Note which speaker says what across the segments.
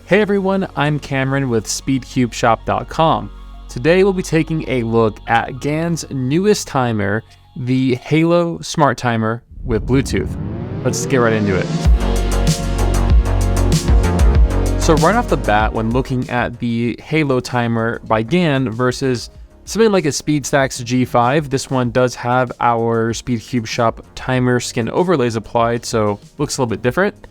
Speaker 1: Hey everyone, I'm Cameron with SpeedCubeShop.com. Today we'll be taking a look at GAN's newest timer, the Halo Smart Timer with Bluetooth. Let's get right into it. So right off the bat, when looking at the Halo timer by GAN versus something like a SpeedStax G5, this one does have our SpeedCubeShop timer skin overlays applied, so looks a little bit different.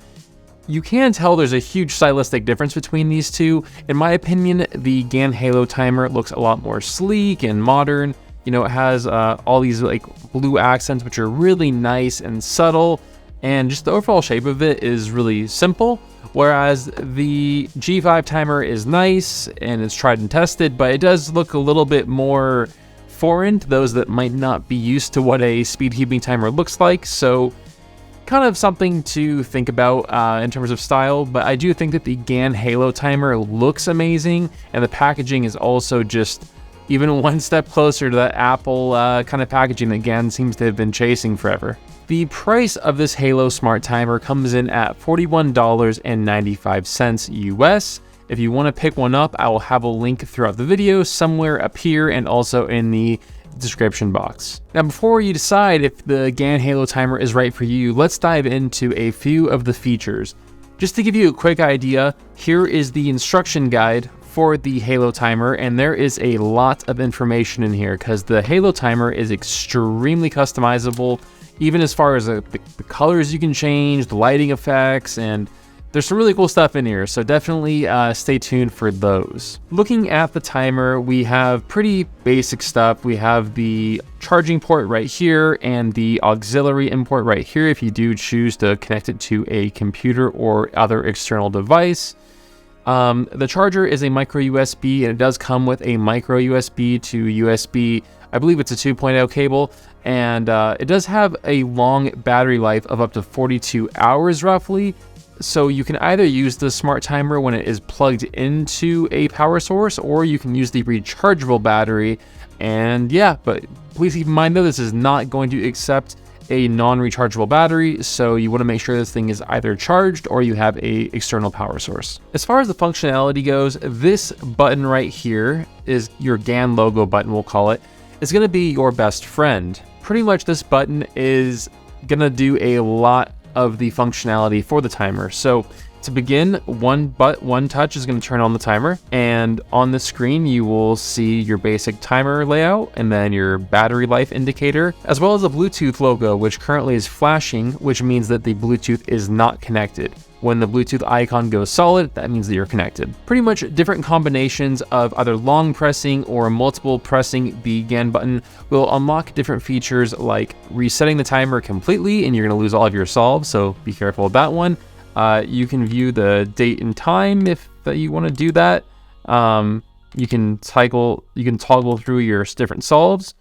Speaker 1: You can tell there's a huge stylistic difference between these two. In my opinion, the GAN Halo timer looks a lot more sleek and modern. You know, it has all these like blue accents, which are really nice and subtle, and just the overall shape of it is really simple. Whereas the G5 timer is nice and it's tried and tested, but it does look a little bit more foreign to those that might not be used to what a speed-keeping timer looks like. So kind of something to think about in terms of style, but I do think that the GAN Halo timer looks amazing, and the packaging is also just even one step closer to that Apple kind of packaging that GAN seems to have been chasing forever. The price of this Halo Smart Timer comes in at $41.95 US. If you want to pick one up, I will have a link throughout the video somewhere up here and also in the description box. Now, before you decide if the GAN Halo timer is right for you, let's dive into a few of the features. Just to give you a quick idea, here is the instruction guide for the Halo timer, and there is a lot of information in here because the Halo timer is extremely customizable, even as far as the colors you can change, the lighting effects, and there's some really cool stuff in here, so definitely stay tuned for those. Looking at the timer, we have pretty basic stuff. We have the charging port right here and the auxiliary input right here if you do choose to connect it to a computer or other external device. The charger is a micro USB, and it does come with a micro USB to USB, I believe it's a 2.0 cable, and it does have a long battery life of up to 42 hours roughly. So you can either use the smart timer when it is plugged into a power source, or you can use the rechargeable battery. And yeah, but please keep in mind though, this is not going to accept a non-rechargeable battery, so you want to make sure this thing is either charged or you have a external power source. As far as the functionality goes, this button right here is your GAN logo button, we'll call it. It's going to be your best friend. Pretty much this button is going to do a lot of the functionality for the timer. So to begin, one touch is going to turn on the timer, and on the screen you will see your basic timer layout and then your battery life indicator, as well as a Bluetooth logo, which currently is flashing, which means that the Bluetooth is not connected. When the Bluetooth icon goes solid, that means that you're connected. Pretty much different combinations of either long pressing or multiple pressing the GAN button will unlock different features like resetting the timer completely, and you're going to lose all of your solves, so be careful with that one. You can view the date and time if you want to do that. You can toggle through your different solves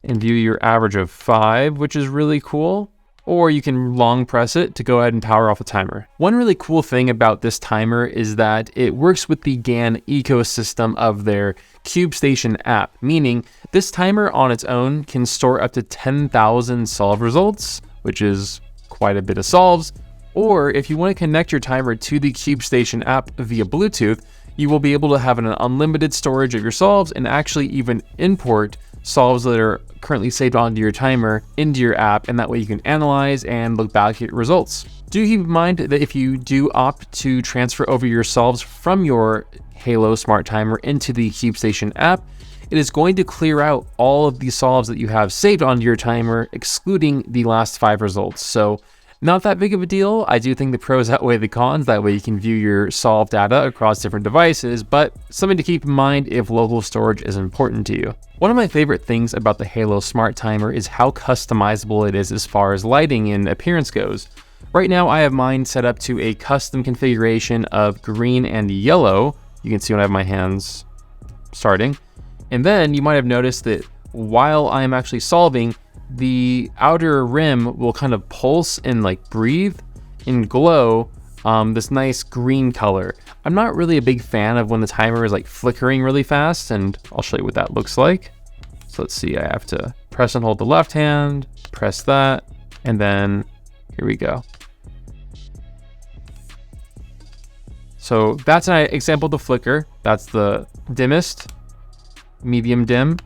Speaker 1: and view your average of 5, which is really cool. Or you can long press it to go ahead and power off the timer. One really cool thing about this timer is that it works with the GAN ecosystem of their CubeStation app, meaning this timer on its own can store up to 10,000 solve results, which is quite a bit of solves. Or if you want to connect your timer to the CubeStation app via Bluetooth, you will be able to have an unlimited storage of your solves and actually even import solves that are currently saved onto your timer into your app, and that way you can analyze and look back at your results. Do keep in mind that if you do opt to transfer over your solves from your Halo Smart Timer into the CubeStation app, it is going to clear out all of the solves that you have saved onto your timer, excluding the last 5 results. So not that big of a deal. I do think the pros outweigh the cons. That way you can view your solve data across different devices, but something to keep in mind if local storage is important to you. One of my favorite things about the Halo Smart Timer is how customizable it is as far as lighting and appearance goes. Right now I have mine set up to a custom configuration of green and yellow. You can see when I have my hands starting. And then you might have noticed that while I am actually solving, the outer rim will kind of pulse and like breathe and glow this nice green color. I'm not really a big fan of when the timer is like flickering really fast, and I'll show you what that looks like. So let's see, I have to press and hold the left hand, press that, and then here we go. So that's an example of the flicker. That's the dimmest, medium dim,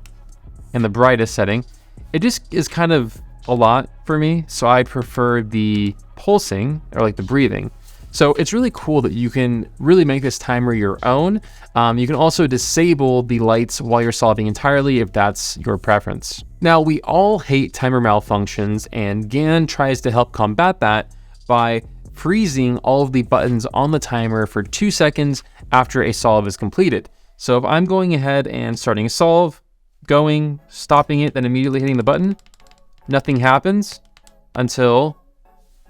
Speaker 1: and the brightest setting. It just is kind of a lot for me, so I prefer the pulsing, or like the breathing. So it's really cool that you can really make this timer your own. You can also disable the lights while you're solving entirely if that's your preference. Now, we all hate timer malfunctions, and GAN tries to help combat that by freezing all of the buttons on the timer for 2 seconds after a solve is completed. So if I'm going ahead and starting a solve, going, stopping it, then immediately hitting the button, nothing happens until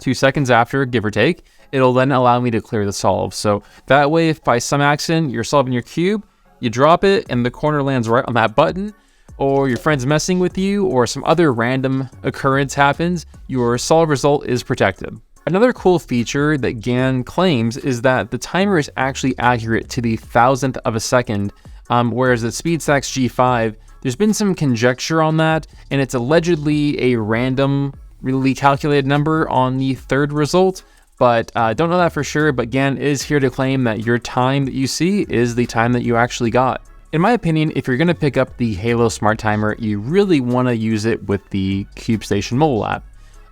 Speaker 1: 2 seconds after, give or take. It'll then allow me to clear the solve. So that way, if by some accident you're solving your cube, you drop it and the corner lands right on that button, or your friend's messing with you, or some other random occurrence happens, your solve result is protected. Another cool feature that GAN claims is that the timer is actually accurate to the 1,000th of a second, whereas the SpeedStax G5, there's been some conjecture on that, and it's allegedly a randomly calculated number on the third result. But don't know that for sure, but GAN is here to claim that your time that you see is the time that you actually got. In my opinion, if you're gonna pick up the Halo Smart Timer, you really wanna use it with the CubeStation mobile app.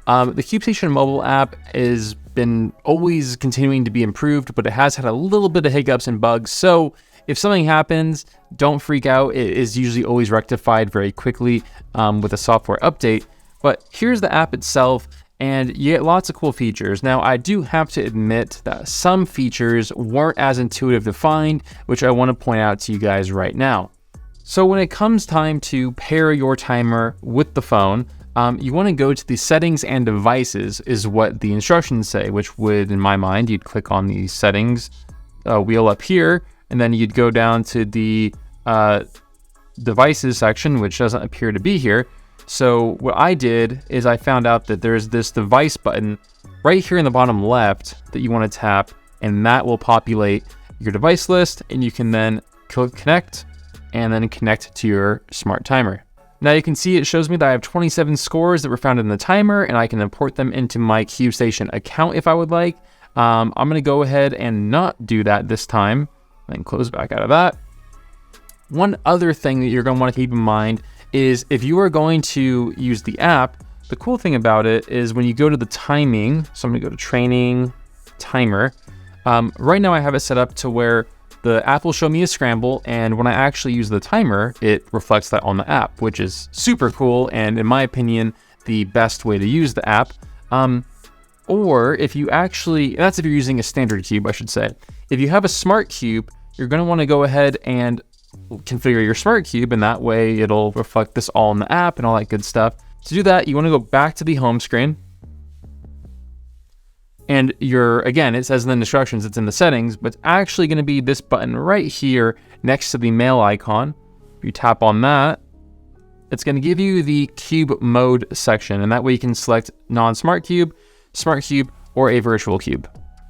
Speaker 1: The CubeStation mobile app has been always continuing to be improved, but it has had a little bit of hiccups and bugs. So if something happens, don't freak out. It is usually always rectified very quickly with a software update. But here's the app itself, and you get lots of cool features. Now, I do have to admit that some features weren't as intuitive to find, which I want to point out to you guys right now. So when it comes time to pair your timer with the phone, you want to go to the settings and devices is what the instructions say, which would, in my mind, you'd click on the settings wheel up here, and then you'd go down to the devices section, which doesn't appear to be here. So what I did is I found out that there's this device button right here in the bottom left that you want to tap, and that will populate your device list, and you can then click connect and then connect to your smart timer. Now you can see it shows me that I have 27 scores that were found in the timer, and I can import them into my CubeStation account if I would like. I'm going to go ahead and not do that this time and close back out of that. One other thing that you're going to want to keep in mind is if you are going to use the app, the cool thing about it is when you go to the timing, so I'm going to go to training timer. Right now I have it set up to where the app will show me a scramble, and when I actually use the timer, it reflects that on the app, which is super cool, and in my opinion, the best way to use the app. Or if you actually, that's if you're using a standard cube, I should say. If you have a smart cube, you're going to want to go ahead and configure your smart cube, and that way it'll reflect this all in the app and all that good stuff. To do that, you want to go back to the home screen, and again, it says in the instructions it's in the settings, but it's actually going to be this button right here next to the mail icon. If you tap on that, it's going to give you the cube mode section, and that way you can select non-smart cube, smart cube, or a virtual cube.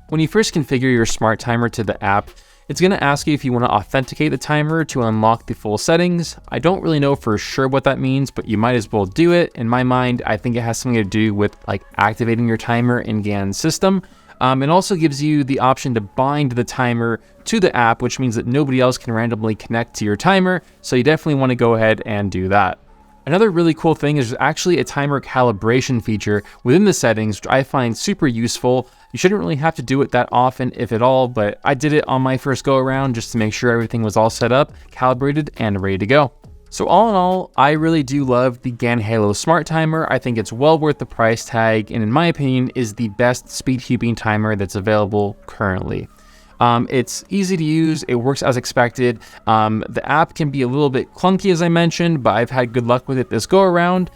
Speaker 1: When you first configure your smart timer to the app, it's going to ask you if you want to authenticate the timer to unlock the full settings. I don't really know for sure what that means, but you might as well do it. In my mind, I think it has something to do with like activating your timer in GAN's system. It also gives you the option to bind the timer to the app, which means that nobody else can randomly connect to your timer. So you definitely want to go ahead and do that. Another really cool thing is there's actually a timer calibration feature within the settings, which I find super useful. You shouldn't really have to do it that often, if at all, but I did it on my first go around just to make sure everything was all set up, calibrated, and ready to go. So all in all, I really do love the GAN Halo Smart Timer. I think it's well worth the price tag, and in my opinion, is the best speed cubing timer that's available currently. It's easy to use, it works as expected. The app can be a little bit clunky, as I mentioned, but I've had good luck with it this go around.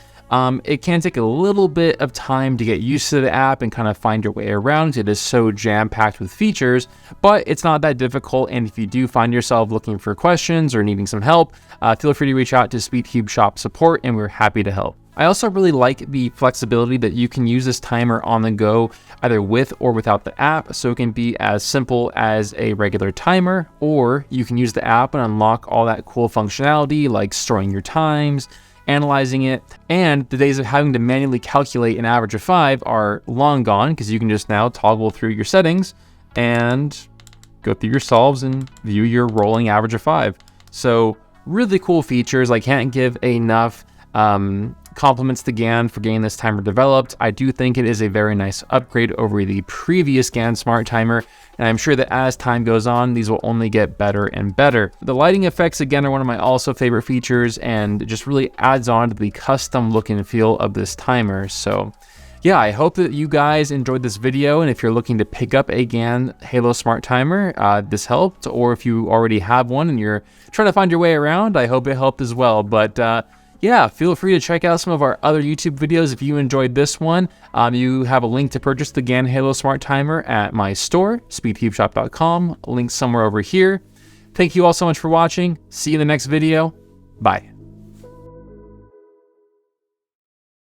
Speaker 1: It can take a little bit of time to get used to the app and kind of find your way around. It is so jam-packed with features, but it's not that difficult. And if you do find yourself looking for questions or needing some help, feel free to reach out to SpeedCubeShop support, and we're happy to help. I also really like the flexibility that you can use this timer on the go, either with or without the app. So it can be as simple as a regular timer, or you can use the app and unlock all that cool functionality like storing your times, analyzing it, and the days of having to manually calculate an average of 5 are long gone, because you can just now toggle through your settings and go through your solves and view your rolling average of 5. So really cool features. I can't give enough compliments to GAN for getting this timer developed. I do think it is a very nice upgrade over the previous GAN smart timer, and I'm sure that as time goes on, these will only get better and better. The lighting effects, again, are one of my also favorite features, and it just really adds on to the custom look and feel of this timer. So yeah, I hope that you guys enjoyed this video, and if you're looking to pick up a GAN Halo smart timer, this helped, or if you already have one and you're trying to find your way around, I hope it helped as well. But yeah, feel free to check out some of our other YouTube videos if you enjoyed this one. You have a link to purchase the GAN Halo smart timer at my store, SpeedCubeShop.com, link somewhere over here. Thank you all so much for watching. See you in the next video. Bye.